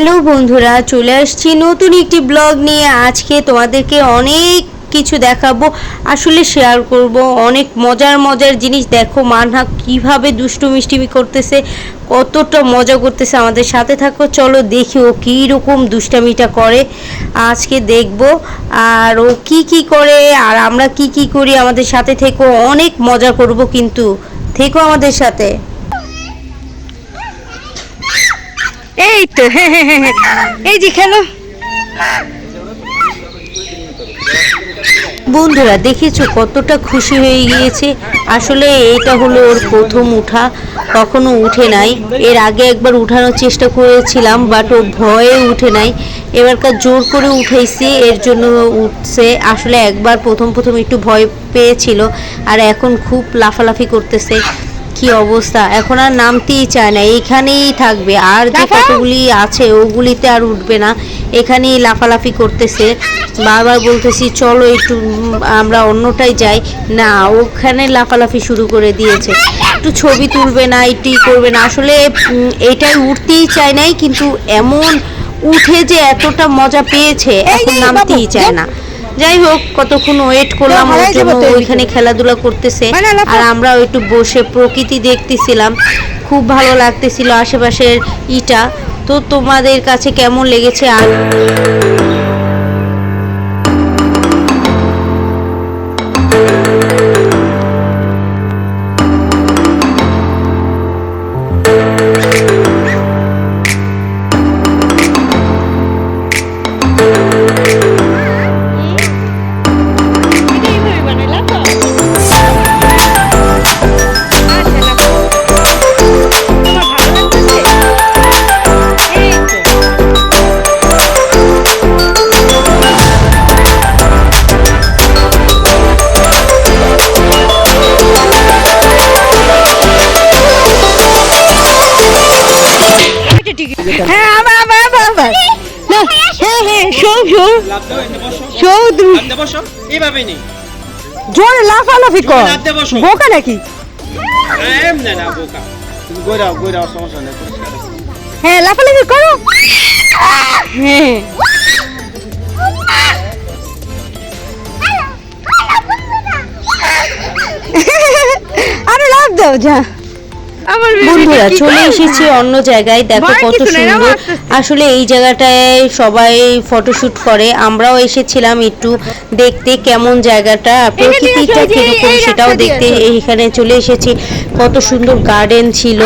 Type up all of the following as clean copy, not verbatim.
Hello বন্ধুরা, চলে আসছি নতুন একটি ব্লগ নিয়ে। আজকে তোমাদেরকে অনেক কিছু দেখাবো, আসলে শেয়ার করব অনেক মজার মজার জিনিস। দেখো মানহা কিভাবে দুষ্টু মিষ্টিমি করতেছে, কতটা মজা করতেছে। আমাদের সাথে থাকো, চলো দেখি ও কী রকম দুষ্টামিটা করে আজকে দেখব। আর ও কি কি করে আর আমরা কি কি করি, আমাদের সাথে থেকো, অনেক মজা করব কিন্তু। থেকো আমাদের সাথে। এই তো হ্যাঁ হ্যাঁ হ্যাঁ এই যে খেলো। বন্ধুরা দেখেছো কতটা খুশি হয়ে গিয়েছে। আসলে এটা হলো ওর প্রথম উঠা, কখনো উঠে নাই। এর আগে একবার উঠানোর চেষ্টা করেছিলাম, বাট ও ভয়ে উঠে নাই। এবারকার জোর করে উঠাইছি, এর জন্য উঠছে। আসলে একবার প্রথম প্রথম একটু ভয় পেয়েছিল, আর এখন খুব লাফালাফি করতেছে। কি অবস্থা, এখন আর নামতেই চায় না, এখানেই থাকবে। আর যে কতগুলি আছে ওগুলিতে আর উঠবে না, এখানেই লাফালাফি করতেছে। বারবার বলতেছি চলো একটু আমরা অন্যটাই যাই, না ওখানে লাফালাফি শুরু করে দিয়েছে। একটু ছবি তুলবে না, এটি করবে না। আসলে এটাই উঠতেই চায় নাই, কিন্তু এমন উঠে যে এতটা মজা পেয়েছে এখন নামতেই চায় না। যাই হোক, কতক্ষণ ওয়েট করলাম, ওর জন্য ওইখানে খেলাধুলা করতেছে, আর আমরাও একটু বসে প্রকৃতি দেখতেছিলাম। খুব ভালো লাগতেছিল আশেপাশের ইটা। তো তোমাদের কাছে কেমন লেগেছে আর জোরে লাফালাফি কর, বোকা নাকি? হ্যাঁ লাফালাফি করো। হ্যাঁ আরে লাফ দাও যা। বন্ধুরা চলে এসেছি অন্য জায়গায়, দেখো কত সুন্দর। আসলে এই জায়গাটায় সবাই ফটোশুট করে, আমরাও এসেছিলাম একটু দেখতে কেমন জায়গাটা, প্রকৃতিটা কিরকম সেটাও দেখতে এইখানে চলে এসেছি। কত সুন্দর গার্ডেন ছিল,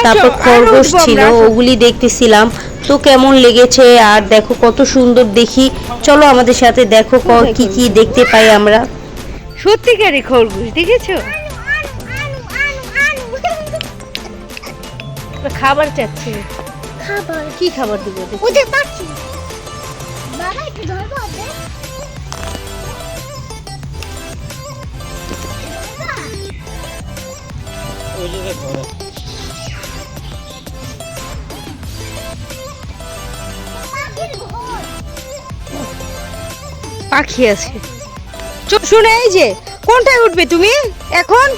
তারপর খরগোশ ছিল, ওগুলি দেখতেছিলাম। তো কেমন লেগেছে, আর দেখো কত সুন্দর দেখি। চলো আমাদের সাথে দেখো কি কি দেখতে পাই আমরা। সত্যিকারই খরগোশ দেখেছো? খাবার চাচ্ছে, খাবার কি খাবার দিব? ওদের পাচ্ছি বাবা, একটু ধরবো ওদের। ওই যে ধরো পাখি আছে। শুনে এই যে কোনটায় উঠবে তুমি এখন?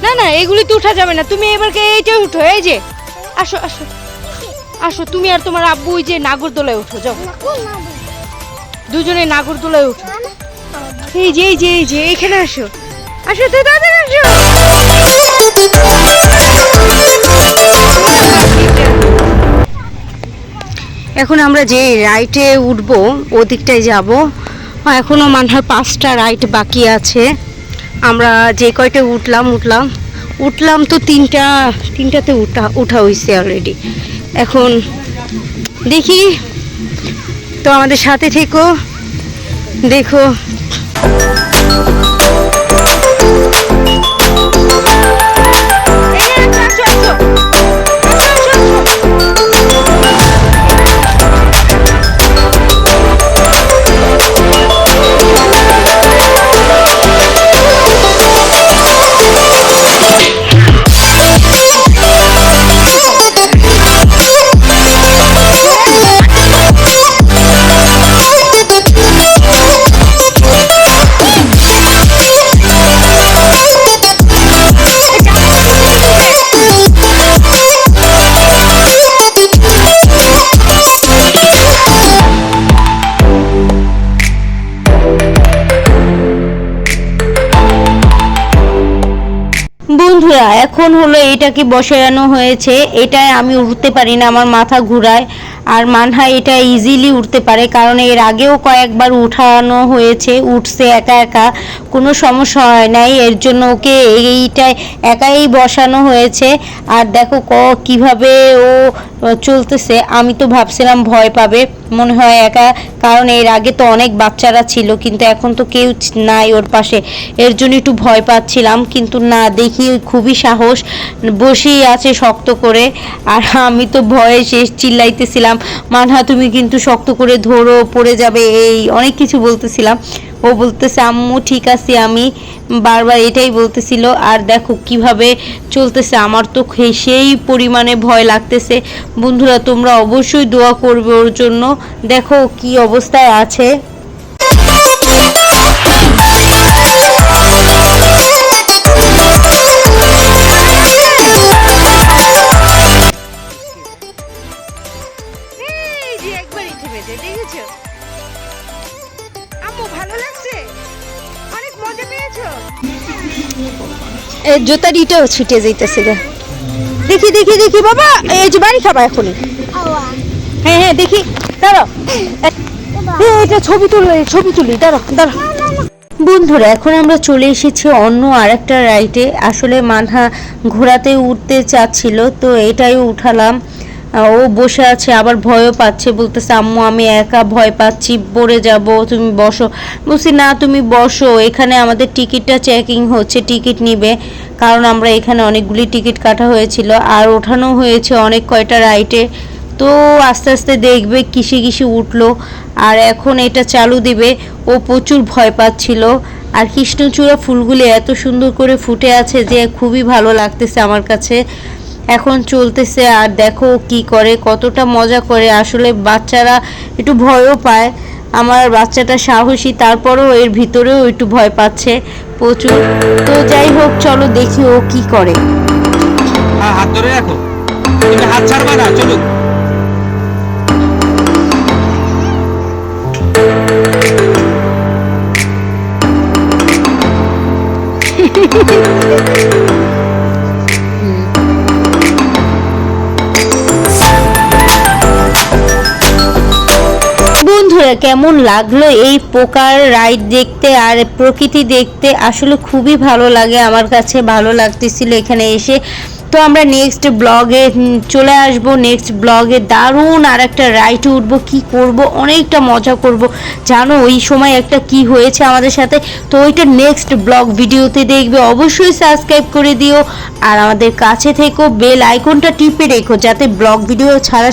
না না এগুলি তো উঠা যাবে না, তুমি এবারকে এইটাই উঠো। এই যে আসো আসো আসো, তুমি আর তোমার আব্বু ওই যে নাগরদোলায় উঠো, যাও দুজনে নাগরদোলায় উঠো। এই যে এই যে এই যে এখানে আসো, আসো তো দাদা আসো। এখন আমরা যে রাইটে উঠবো ওদিকটায় যাব। এখনো মানহার 5টা রাইট বাকি আছে। আমরা যে কয়টা উঠলাম তো তিনটাতে উঠা হয়েছে অলরেডি। এখন দেখি, তো আমাদের সাথে থেকো, দেখো। বন্ধুরা এখন হলো এটাকে বসানো হয়েছে, এটাই আমি উঠতে পারি না, আমার মাথা ঘুরায়। আর মানহা এটা ইজিলি উঠতে পারে, কারণ এর আগেও কয়েকবার উঠানো হয়েছে, উঠছে একা একা, কোনো সমস্যা হয় নাই। এর জন্য ওকে এইটায় একাই বসানো হয়েছে। আর দেখো কিভাবে ও চলতেছে। আমি তো ভাবছিলাম ভয় পাবে মনে হয় একা, কারণ এর আগে তো অনেক বাচ্চারা ছিল, কিন্তু এখন তো কেউ নাই ওর পাশে, এর জন্য একটু ভয় পাচ্ছিলাম। কিন্তু না, দেখি খুবই সাহস, বসেই আছে শক্ত করে। আর আমি তো ভয়ে শেষ, চিল্লাইতেছিলাম, মানহা তুমি কিন্তু শক্ত করে ধরো, পড়ে যাবে, এই অনেক কিছু বলতেছিলাম। ও বলতেছে আম্মু ঠিক আছে, আমি বারবার এটাই বলতেছিল। আর দেখো কিভাবে চলতেছে, আমার তো সেই পরিমাণে ভয় লাগতেছে। বন্ধুরা তোমরা অবশ্যই দোয়া করবে ওর জন্য, দেখো কি অবস্থায় আছে। জুতারিটাও ছুটে যাইতেছে গা। দেখি দেখি দেখি বাবা, এই যে বাড়ি খাবা এখনই। হ্যাঁ হ্যাঁ দেখি, দাঁড়াও, এটা ছবি তুলি, দাঁড়াও দাঁড়াও। বন্ধুরা এখন আমরা চলে এসেছি অন্য আরেকটা রাইডে। আসলে মানহা ঘোড়াতে উঠতে চাচ্ছিল, তো এটাই উঠালাম। ও বসে আছে, আবার ভয়ও পাচ্ছে, বলতেছে আম্মু আমি একা ভয় পাচ্ছি, পড়ে যাব, তুমি বসো। বলছি না তুমি বসো, এখানে আমাদের টিকিটটা চেকিং হচ্ছে, টিকিট নিবে, কারণ আমরা এখানে অনেকগুলি টিকিট কাটা হয়েছিল আর ওঠানো হয়েছে অনেক কয়টা রাইডে। তো আস্তে আস্তে দেখবে কিসে কিসে উঠলো। আর এখন এটা চালু দিবে, ও প্রচুর ভয় পাচ্ছিল। আর কৃষ্ণচূড়া ফুলগুলি এত সুন্দর করে ফুটে আছে যে খুবই ভালো লাগতেছে আমার কাছে। এখন চলতেছে, আর দেখো কি করে, কতটা মজা করে। আসলে বাচ্চারা একটু ভয়ও পায়, আমার বাচ্চাটা সাহসী, তারপরেও এর ভিতরেও একটু ভয় পাচ্ছে প্রচুর। তো যাই হোক চলো দেখি ও কি করে। হ্যাঁ হাত ধরে রাখো, তুমি হাত ছাড়বা না, চলো। বন্ধুরা কেমন লাগলো এই পোকার রাইড দেখতে আর প্রকৃতি দেখতে, আসলে খুবই ভালো লাগে, আমার কাছে ভালো লাগতেছিল এখানে এসে। তো আমরা নেক্সট ব্লগে চলে আসব, নেক্সট ব্লগে দারুণ আর একটা রাইডে উঠবো, কি করব, অনেকটা মজা করব। জানো ওই সময় একটা কি হয়েছে আমাদের সাথে, তো ওইটা নেক্সট ব্লগ ভিডিওতে দেখবে। অবশ্যই সাবস্ক্রাইব করে দিও আর আমাদের কাছে থেকো, বেল আইকনটা টিপে রেখো, যাতে ব্লগ ভিডিও ছাড়া